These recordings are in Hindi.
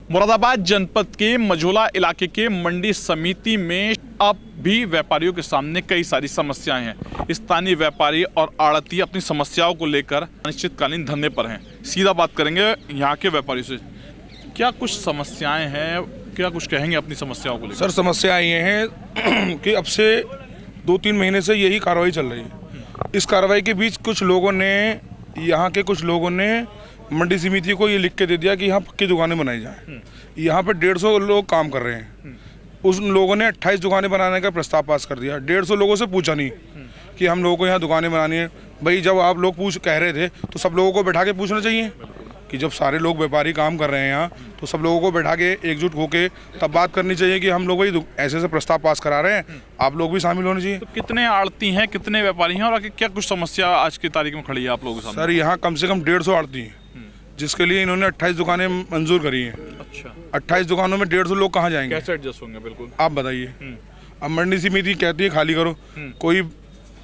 मुरादाबाद जनपद के मझौला इलाके के मंडी समिति में अब भी व्यापारियों के सामने कई सारी समस्याएं हैं। स्थानीय व्यापारी और आड़ती अपनी समस्याओं को लेकर अनिश्चितकालीन धरने पर हैं। सीधा बात करेंगे यहाँ के व्यापारियों से। क्या कुछ समस्याएं हैं, क्या कुछ कहेंगे अपनी समस्याओं को लेकर? सर, समस्याएं ये हैं कि अब से 2-3 महीने से यही कार्रवाई चल रही है। इस कार्रवाई के बीच कुछ लोगों ने, यहाँ के कुछ लोगों ने मंडी समिति को ये लिख के दे दिया कि यहाँ पक्की दुकानें बनाई जाएं। यहाँ पे 150 लोग काम कर रहे हैं। उस लोगों ने 28 दुकानें बनाने का प्रस्ताव पास कर दिया। 150 लोगों से पूछा नहीं कि हम लोगों को यहाँ दुकानें बनानी है। भाई, जब आप लोग कह रहे थे तो सब लोगों को बैठा के पूछना चाहिए कि जब सारे लोग व्यापारी काम कर रहे हैं यहाँ, तो सब लोगों को बैठा के एकजुट होके तब बात करनी चाहिए कि हम लोग भाई ऐसे प्रस्ताव पास करा रहे हैं, आप लोग भी शामिल होने चाहिए। तो कितने आड़ती हैं, कितने व्यापारी हैं और आगे क्या कुछ समस्या आज की तारीख में खड़ी है आप लोगों के सामने? सर, यहाँ कम से कम 150 आड़ती हैं, जिसके लिए इन्होंने 28 दुकानें मंजूर करी हैं। अच्छा, 28 दुकानों में 150 लोग कहाँ जाएंगे? कैसे एडजस्ट होंगे? बिल्कुल, आप बताइए। अब मंडी समिति कहती है खाली करो, कोई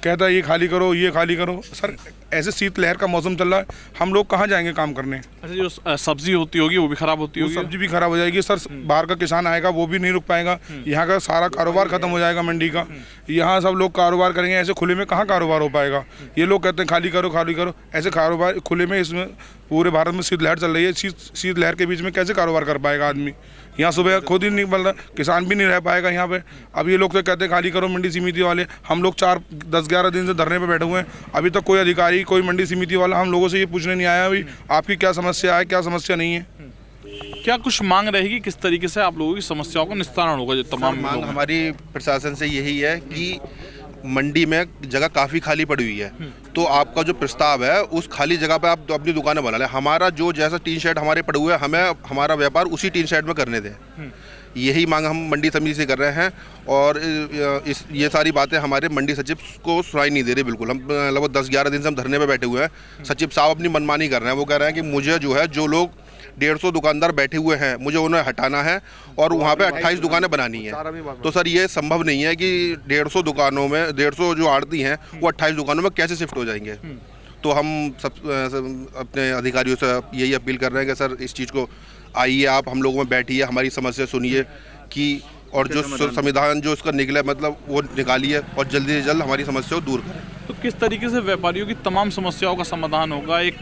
कहता है ये खाली करो, ये खाली करो। सर, ऐसे शीतलहर का मौसम चल रहा है, हम लोग कहाँ जाएंगे काम करने? अच्छा, जो सब्जी होती होगी वो भी खराब होती होगी? सब्जी भी खराब हो जाएगी सर। बाहर का किसान आएगा वो भी नहीं रुक पाएगा। यहाँ का सारा कारोबार खत्म हो जाएगा मंडी का। यहाँ सब लोग कारोबार करेंगे, ऐसे खुले में कहाँ कारोबार हो पाएगा? ये लोग कहते हैं खाली करो खाली करो, ऐसे कारोबार खुले में, इसमें पूरे भारत में शीतलहर चल रही है। शीतलहर के बीच में कैसे कारोबार कर पाएगा आदमी? यहाँ सुबह खुद ही नहीं बन रहा, किसान भी नहीं रह पाएगा यहाँ पे। अब ये लोग तो कहते हैं खाली करो मंडी समिति वाले। हम लोग 10-11 दिन से धरने पे बैठे हुए हैं, अभी तक कोई अधिकारी, कोई मंडी समिति वाला हम लोगों से ये पूछने नहीं आया भाई आपकी क्या समस्या है, क्या समस्या नहीं है। क्या कुछ मांग रहेगी, किस तरीके से आप लोगों की समस्याओं का निस्तारण होगा? जो तमाम मांग हमारी प्रशासन से यही है कि मंडी में जगह काफ़ी खाली पड़ी हुई है, तो आपका जो प्रस्ताव है उस खाली जगह पे आप अपनी दुकानें बना लें। हमारा जो जैसा टीन शेड हमारे पड़े हुए हैं, हमें हमारा व्यापार उसी टीन शेड में करने दें। यही मांग हम मंडी समिति से कर रहे हैं। और ये सारी बातें हमारे मंडी सचिव को सुनाई नहीं दे रही बिल्कुल। हम लगभग 10-11 दिन से हम धरने पे बैठे हुए हैं। सचिव साहब अपनी मनमानी कर रहे हैं। वो कह रहे हैं कि मुझे जो है, जो लोग 150 दुकानदार बैठे हुए हैं, मुझे उन्हें हटाना है और वहाँ पे 28 दुकानें बनानी है। तो सर, ये संभव नहीं है कि 150 दुकानों में 150 जो आड़ती हैं वो 28 दुकानों में कैसे शिफ्ट हो जाएंगे। तो हम सब अपने अधिकारियों से यही अपील कर रहे हैं कि सर, इस चीज़ को आइए, आप हम लोगों में बैठिए, हमारी समस्या सुनिए कि और जो संविधान जो इसका निकले मतलब वो निकालिए और जल्दी से जल्द हमारी समस्या को दूर करें। तो किस तरीके से व्यापारियों की तमाम समस्याओं का समाधान होगा? एक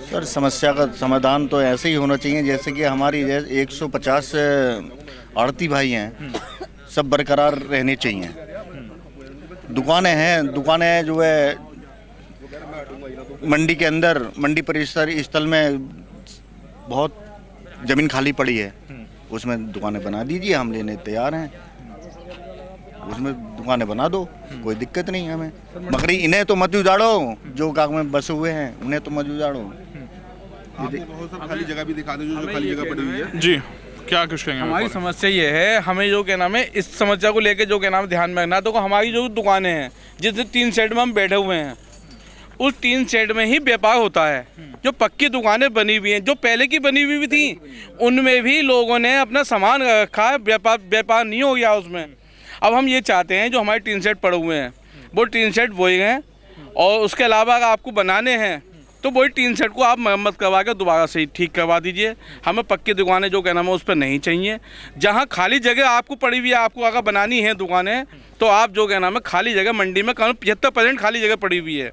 सर, समस्या का समाधान तो ऐसे ही होना चाहिए जैसे कि हमारी 150 आड़ती भाई हैं, सब बरकरार रहने चाहिए। दुकानें हैं, दुकानें जो है मंडी के अंदर, मंडी परिसर स्थल में बहुत ज़मीन खाली पड़ी है, उसमें दुकानें बना दीजिए, हम लेने तैयार हैं। उसमें दुकानें बना दो, कोई दिक्कत नहीं है हमें। मगर इन्हें तो मत उजाड़ो, जो गाँव में बसे हुए हैं उन्हें तो मत उजाड़ो। खाली जगह भी दिखा दें, जो खाली जगह पड़ी हुई है। जी, क्या कुछ कहेंगे? हमारी समस्या ये है, हमें जो क्या नाम है, इस समस्या को लेके जो क्या नाम ध्यान में रखना। तो हमारी जो दुकानें हैं, जिस 3 शेड में हम बैठे हुए हैं, उस 3 शेड में ही व्यापार होता है। जो पक्की दुकानें बनी हुई हैं, जो पहले की बनी हुई भी थी, उनमें भी लोगों ने अपना सामान रखा है, व्यापार नहीं हो गया उसमें। अब हम ये चाहते हैं, जो हमारे 3 शेड पड़े हुए हैं वो 3 शेड वही हैं, और उसके अलावा अगर आपको बनाने हैं तो वही 3 शेड को आप मरम्मत करवा के दोबारा से ठीक करवा दीजिए। हमें पक्की दुकानें जो कहना है उस पर नहीं चाहिए। जहाँ खाली जगह आपको पड़ी हुई है, आपको अगर बनानी है दुकानें, तो आप जो कहना है खाली जगह मंडी में 75% खाली जगह पड़ी हुई है,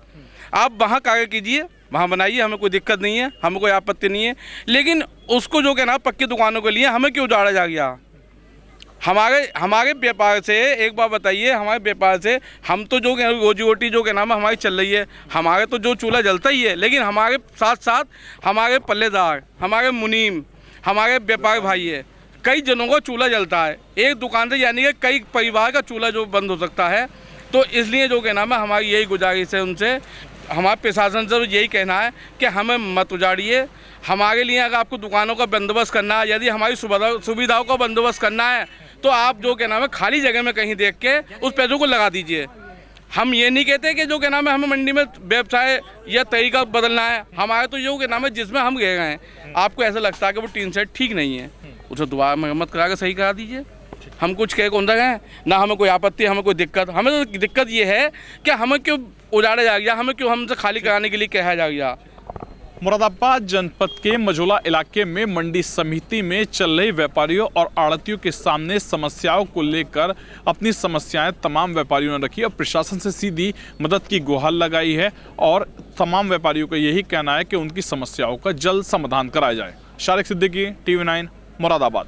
आप वहाँ कार्य कीजिए, वहाँ बनाइए, हमें कोई दिक्कत नहीं है, हमें कोई आपत्ति नहीं है। लेकिन उसको जो कहना पक्की दुकानों के लिए हमें क्यों उजाड़ा जा गया? हमारे व्यापार से एक बार बताइए, हमारे व्यापार से हम तो जो रोजी रोटी जो के नाम हमारी चल रही है, हमारे तो जो चूल्हा जलता ही है, लेकिन हमारे साथ साथ हमारे पल्लेदार, हमारे मुनीम, हमारे व्यापार भाई है, कई जनों का चूल्हा जलता है। एक दुकान से यानी कि कई परिवार का चूल्हा जो बंद हो सकता है। तो इसलिए जो के नाम है हमारी यही गुजारिश है उनसे, हमारे प्रशासन से यही कहना है कि हमें मत उजाड़िए। हमारे लिए अगर आपको दुकानों का बंदोबस्त करना है, यदि हमारी सुविधाओं का बंदोबस्त करना है, तो आप जो क्या नाम है खाली जगह में कहीं देख के उस पैसों को लगा दीजिए। हम ये नहीं कहते कि जो क्या नाम है हमें मंडी में व्यवसाय या तरीका बदलना है। हमारे तो जो क्या नाम है जिसमें हम गए हैं, आपको ऐसा लगता है कि वो 3 शेड ठीक नहीं है, उसे दोबारा मरम्मत करा के सही करा दीजिए। हम कुछ कह कौन गए ना, हमें कोई आपत्ति, हमें कोई दिक्कत। हमें तो दिक्कत ये है कि हमें क्यों उजाड़ा जा गया, हमें क्यों हमसे खाली कराने के लिए कहा जा गया। मुरादाबाद जनपद के मझौला इलाके में मंडी समिति में चल रही व्यापारियों और आड़तियों के सामने समस्याओं को लेकर अपनी समस्याएं तमाम व्यापारियों ने रखी और प्रशासन से सीधी मदद की गुहार लगाई है और तमाम व्यापारियों का यही कहना है कि उनकी समस्याओं का जल्द समाधान कराया जाए। शारिक सिद्दीकी, TV9, मुरादाबाद।